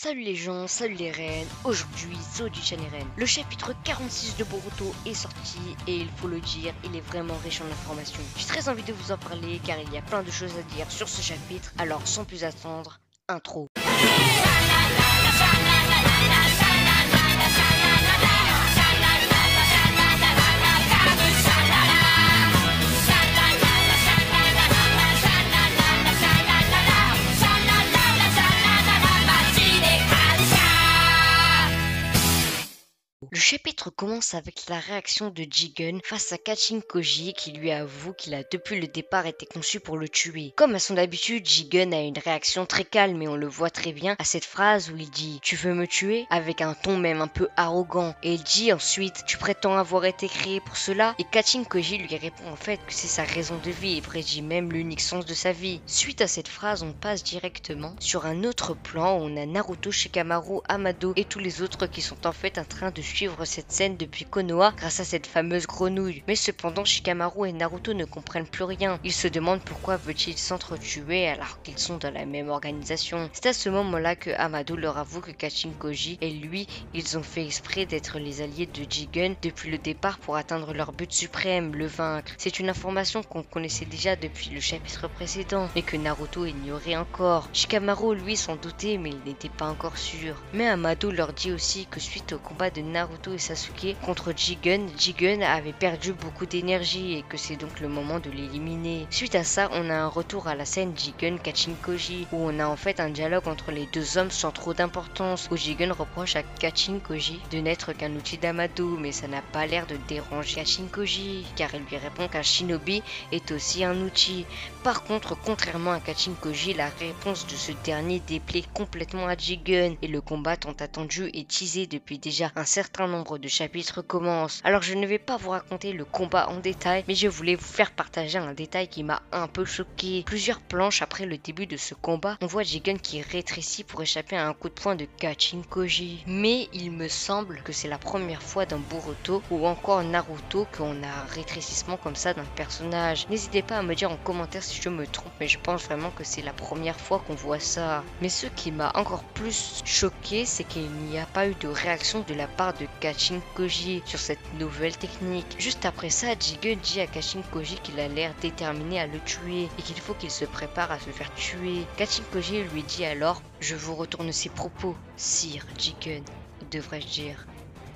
Salut les gens, salut les reines, aujourd'hui Zodichane et Reine. Le chapitre 46 de Boruto est sorti et il faut le dire, il est vraiment riche en informations. J'ai très envie de vous en parler car il y a plein de choses à dire sur ce chapitre, alors sans plus attendre, intro. Le chapitre commence avec la réaction de Jigen face à Kachin Koji qui lui avoue qu'il a depuis le départ été conçu pour le tuer. Comme à son habitude, Jigen a une réaction très calme et on le voit très bien à cette phrase où il dit « Tu veux me tuer ?» avec un ton même un peu arrogant. Et il dit ensuite « Tu prétends avoir été créé pour cela ?» Et Kachin Koji lui répond en fait que c'est sa raison de vie et prédit même l'unique sens de sa vie. Suite à cette phrase, on passe directement sur un autre plan où on a Naruto, Shikamaru, Amado et tous les autres qui sont en fait en train de suivre cette scène depuis Konoha grâce à cette fameuse grenouille. Mais cependant, Shikamaru et Naruto ne comprennent plus rien. Ils se demandent pourquoi veut-il s'entretuer alors qu'ils sont dans la même organisation. C'est à ce moment-là que Amado leur avoue que Kachin Koji et lui, ils ont fait exprès d'être les alliés de Jigen depuis le départ pour atteindre leur but suprême, le vaincre. C'est une information qu'on connaissait déjà depuis le chapitre précédent, mais que Naruto ignorait encore. Shikamaru lui s'en doutait, mais il n'était pas encore sûr. Mais Amado leur dit aussi que suite au combat de Naruto et Sasuke contre Jigen avait perdu beaucoup d'énergie et que c'est donc le moment de l'éliminer. Suite à ça, on a un retour à la scène Jigen Kachin Koji où on a en fait un dialogue entre les deux hommes sans trop d'importance où Jigen reproche à Kachin Koji de n'être qu'un outil d'Amado, mais ça n'a pas l'air de déranger Kachin Koji car il lui répond qu'un shinobi est aussi un outil. Par contre, contrairement à Kachin Koji, la réponse de ce dernier déplaît complètement à Jigen et le combat tant attendu et teasé depuis déjà un certain nombre de chapitres commence. Alors je ne vais pas vous raconter le combat en détail, mais je voulais vous faire partager un détail qui m'a un peu choqué. Plusieurs planches après le début de ce combat, on voit Jigen qui rétrécit pour échapper à un coup de poing de Kachin Koji. Mais il me semble que c'est la première fois dans Boruto ou encore Naruto qu'on a un rétrécissement comme ça d'un personnage. N'hésitez pas à me dire en commentaire si je me trompe, mais je pense vraiment que c'est la première fois qu'on voit ça. Mais ce qui m'a encore plus choqué, c'est qu'il n'y a pas eu de réaction de la part de Kachin Koji sur cette nouvelle technique. Juste après ça, Jigen dit à Kachin Koji qu'il a l'air déterminé à le tuer et qu'il faut qu'il se prépare à se faire tuer. Kachin Koji lui dit alors « Je vous retourne ses propos, sire Jigen, ou devrais-je dire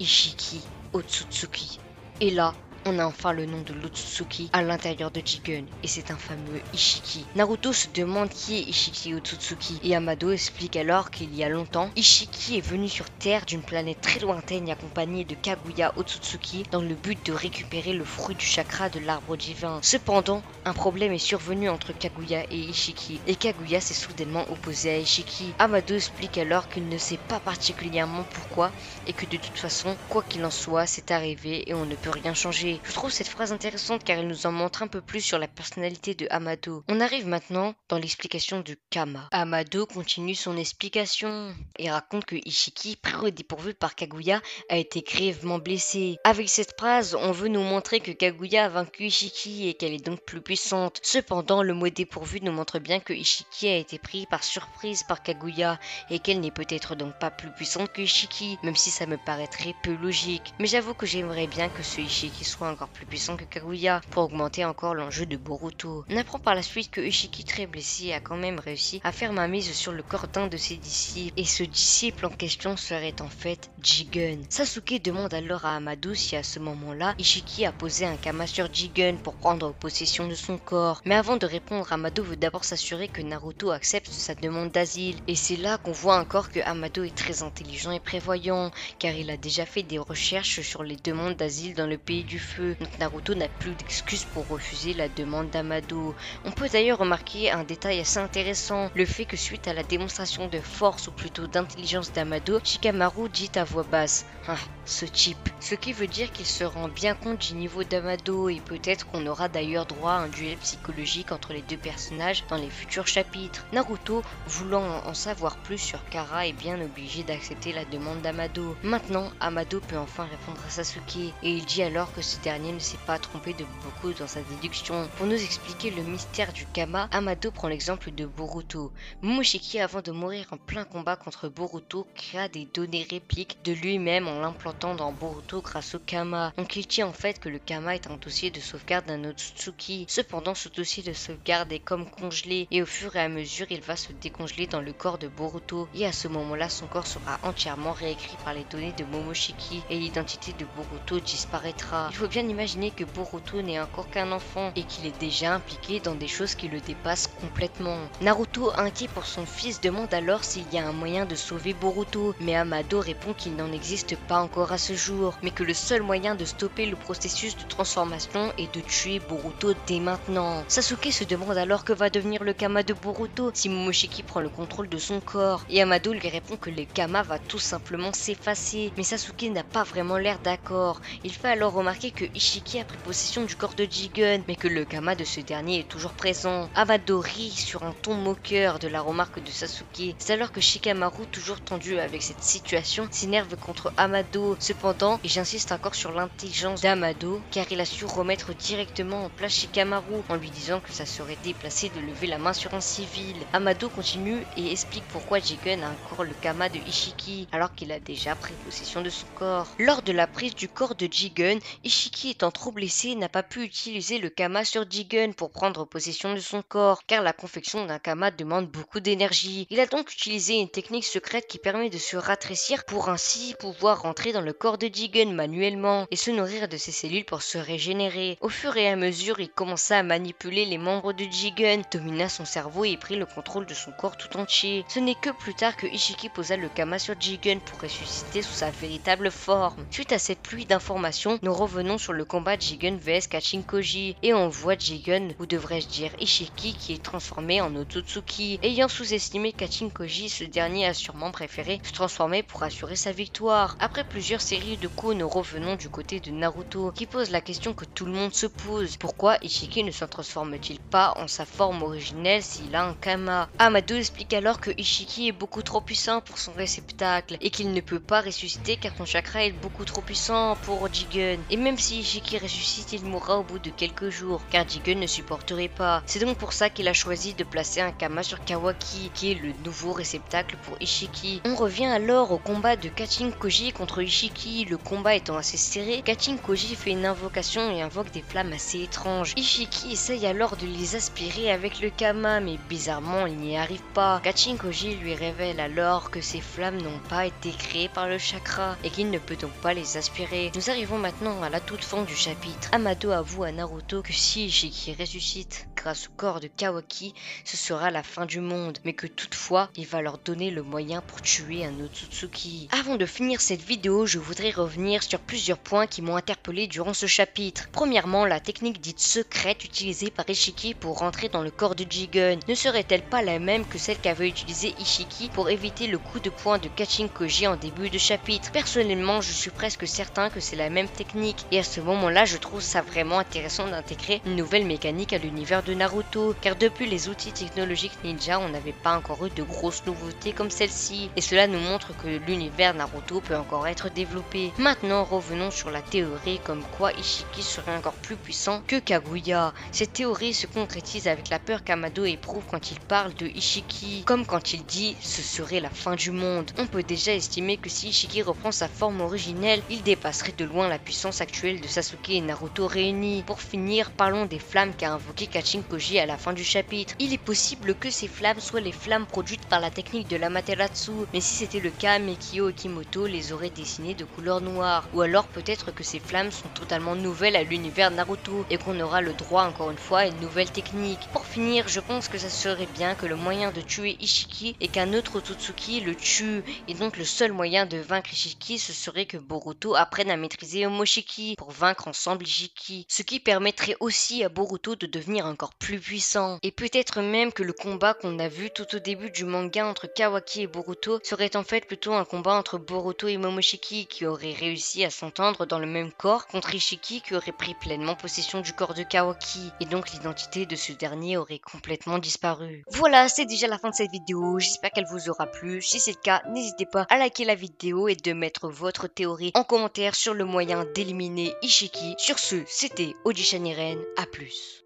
Ishiki Otsutsuki. » Et là, on a enfin le nom de l'Otsutsuki à l'intérieur de Jigen, et c'est un fameux Ishiki. Naruto se demande qui est Ishiki Otsutsuki, et Amado explique alors qu'il y a longtemps, Ishiki est venu sur Terre d'une planète très lointaine accompagné de Kaguya Otsutsuki dans le but de récupérer le fruit du chakra de l'arbre divin. Cependant, un problème est survenu entre Kaguya et Ishiki, et Kaguya s'est soudainement opposé à Ishiki. Amado explique alors qu'il ne sait pas particulièrement pourquoi, et que de toute façon, quoi qu'il en soit, c'est arrivé et on ne peut rien changer. Je trouve cette phrase intéressante car elle nous en montre un peu plus sur la personnalité de Amado. On arrive maintenant dans l'explication de Kama. Amado continue son explication et raconte que Ishiki, pris au dépourvu par Kaguya, a été grièvement blessé. Avec cette phrase, on veut nous montrer que Kaguya a vaincu Ishiki et qu'elle est donc plus puissante. Cependant, le mot dépourvu nous montre bien que Ishiki a été pris par surprise par Kaguya et qu'elle n'est peut-être donc pas plus puissante que Ishiki, même si ça me paraîtrait peu logique. Mais j'avoue que j'aimerais bien que ce Ishiki soit encore plus puissant que Kaguya pour augmenter encore l'enjeu de Boruto. On apprend par la suite que Ishiki, très blessé, a quand même réussi à faire mainmise sur le corps d'un de ses disciples et ce disciple en question serait en fait Jigen. Sasuke demande alors à Amado si à ce moment-là Ishiki a posé un kama sur Jigen pour prendre possession de son corps. Mais avant de répondre, Amado veut d'abord s'assurer que Naruto accepte sa demande d'asile et c'est là qu'on voit encore que Amado est très intelligent et prévoyant car il a déjà fait des recherches sur les demandes d'asile dans le pays du feu. Donc Naruto n'a plus d'excuses pour refuser la demande d'Amado. On peut d'ailleurs remarquer un détail assez intéressant, le fait que suite à la démonstration de force ou plutôt d'intelligence d'Amado, Shikamaru dit à voix basse « Ah, ce type ». Ce qui veut dire qu'il se rend bien compte du niveau d'Amado et peut-être qu'on aura d'ailleurs droit à un duel psychologique entre les deux personnages dans les futurs chapitres. Naruto, voulant en savoir plus sur Kara, est bien obligé d'accepter la demande d'Amado. Maintenant, Amado peut enfin répondre à Sasuke et il dit alors que c'est dernier ne s'est pas trompé de beaucoup dans sa déduction. Pour nous expliquer le mystère du Kama, Amado prend l'exemple de Boruto. Momoshiki, avant de mourir en plein combat contre Boruto, créa des données répliques de lui-même en l'implantant dans Boruto grâce au Kama. Donc il tient en fait que le Kama est un dossier de sauvegarde d'un Otsutsuki. Cependant, ce dossier de sauvegarde est comme congelé et au fur et à mesure, il va se décongeler dans le corps de Boruto et à ce moment-là, son corps sera entièrement réécrit par les données de Momoshiki et l'identité de Boruto disparaîtra. Il faut bien imaginer que Boruto n'est encore qu'un enfant et qu'il est déjà impliqué dans des choses qui le dépassent complètement. Naruto, inquiet pour son fils, demande alors s'il y a un moyen de sauver Boruto, mais Amado répond qu'il n'en existe pas encore à ce jour, mais que le seul moyen de stopper le processus de transformation est de tuer Boruto dès maintenant. Sasuke se demande alors que va devenir le Kama de Boruto si Momoshiki prend le contrôle de son corps, et Amado lui répond que le Kama va tout simplement s'effacer, mais Sasuke n'a pas vraiment l'air d'accord. Il fait alors remarquer que Ishiki a pris possession du corps de Jigen, mais que le Kama de ce dernier est toujours présent. Amado rit sur un ton moqueur de la remarque de Sasuke. C'est alors que Shikamaru, toujours tendu avec cette situation, s'énerve contre Amado. Cependant, et j'insiste encore sur l'intelligence d'Amado, car il a su remettre directement en place Shikamaru en lui disant que ça serait déplacé de lever la main sur un civil. Amado continue et explique pourquoi Jigen a encore le Kama de Ishiki, alors qu'il a déjà pris possession de son corps. Lors de la prise du corps de Jigen, Ishiki étant trop blessé n'a pas pu utiliser le Kama sur Jigen pour prendre possession de son corps, car la confection d'un Kama demande beaucoup d'énergie. Il a donc utilisé une technique secrète qui permet de se ratrécir pour ainsi pouvoir rentrer dans le corps de Jigen manuellement et se nourrir de ses cellules pour se régénérer. Au fur et à mesure, il commença à manipuler les membres de Jigen, domina son cerveau et prit le contrôle de son corps tout entier. Ce n'est que plus tard que Ishiki posa le Kama sur Jigen pour ressusciter sous sa véritable forme. Suite à cette pluie d'informations, nous revenons sur le combat de Jigen vs Kachin-Koji et on voit Jigen, ou devrais-je dire Ishiki, qui est transformé en Otsutsuki. Ayant sous-estimé Kachin-Koji, ce dernier a sûrement préféré se transformer pour assurer sa victoire. Après plusieurs séries de coups, nous revenons du côté de Naruto, qui pose la question que tout le monde se pose. Pourquoi Ishiki ne se transforme-t-il pas en sa forme originelle s'il a un Kama? Amado explique alors que Ishiki est beaucoup trop puissant pour son réceptacle et qu'il ne peut pas ressusciter car son chakra est beaucoup trop puissant pour Jigen. Et même si Ishiki ressuscite, il mourra au bout de quelques jours car Jigen ne supporterait pas. C'est donc pour ça qu'il a choisi de placer un Kama sur Kawaki, qui est le nouveau réceptacle pour Ishiki. On revient alors au combat de Kachin-Koji contre Ishiki. Le combat étant assez serré, Kachin-Koji fait une invocation et invoque des flammes assez étranges. Ishiki essaye alors de les aspirer avec le Kama, mais bizarrement il n'y arrive pas. Kachin-Koji lui révèle alors que ces flammes n'ont pas été créées par le chakra et qu'il ne peut donc pas les aspirer. Nous arrivons maintenant à la toute fin du chapitre. Amado avoue à Naruto que si Ishiki ressuscite grâce au corps de Kawaki, ce sera la fin du monde, mais que toutefois, il va leur donner le moyen pour tuer un Otsutsuki. Avant de finir cette vidéo, je voudrais revenir sur plusieurs points qui m'ont interpellé durant ce chapitre. Premièrement, la technique dite secrète utilisée par Ishiki pour rentrer dans le corps de Jigen ne serait-elle pas la même que celle qu'avait utilisée Ishiki pour éviter le coup de poing de Kachin-Koji en début de chapitre? Personnellement, je suis presque certain que c'est la même technique, et à ce moment-là, je trouve ça vraiment intéressant d'intégrer une nouvelle mécanique à l'univers de Naruto, car depuis les outils technologiques ninja, on n'avait pas encore eu de grosses nouveautés comme celle-ci, et cela nous montre que l'univers Naruto peut encore être développé. Maintenant, revenons sur la théorie comme quoi Ishiki serait encore plus puissant que Kaguya. Cette théorie se concrétise avec la peur qu'Amado éprouve quand il parle de Ishiki, comme quand il dit « ce serait la fin du monde ». On peut déjà estimer que si Ishiki reprend sa forme originelle, il dépasserait de loin la puissance actuelle de Sasuke et Naruto réunis. Pour finir, parlons des flammes qu'a invoqué Kachin-Koji à la fin du chapitre. Il est possible que ces flammes soient les flammes produites par la technique de l'Amaterasu, mais si c'était le cas, Mekio Okimoto les aurait dessinées de couleur noire. Ou alors peut-être que ces flammes sont totalement nouvelles à l'univers Naruto et qu'on aura le droit encore une fois à une nouvelle technique. Pour finir, je pense que ça serait bien que le moyen de tuer Ishiki et qu'un autre Otsutsuki le tue, et donc le seul moyen de vaincre Ishiki ce serait que Boruto apprenne à maîtriser Omoshiki pour vaincre ensemble Ishiki, ce qui permettrait aussi à Boruto de devenir encore encore plus puissant. Et peut-être même que le combat qu'on a vu tout au début du manga entre Kawaki et Boruto serait en fait plutôt un combat entre Boruto et Momoshiki qui auraient réussi à s'entendre dans le même corps contre Ishiki qui aurait pris pleinement possession du corps de Kawaki et donc l'identité de ce dernier aurait complètement disparu. Voilà, c'est déjà la fin de cette vidéo, j'espère qu'elle vous aura plu. Si c'est le cas, n'hésitez pas à liker la vidéo et de mettre votre théorie en commentaire sur le moyen d'éliminer Ishiki. Sur ce, c'était Audition Iren, à plus.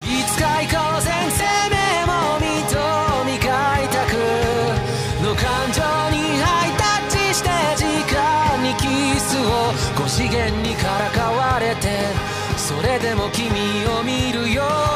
いつか以降前生命も認み開拓の感情にハイタッチして時間にキスを5次元にからかわれてそれでも君を見るよ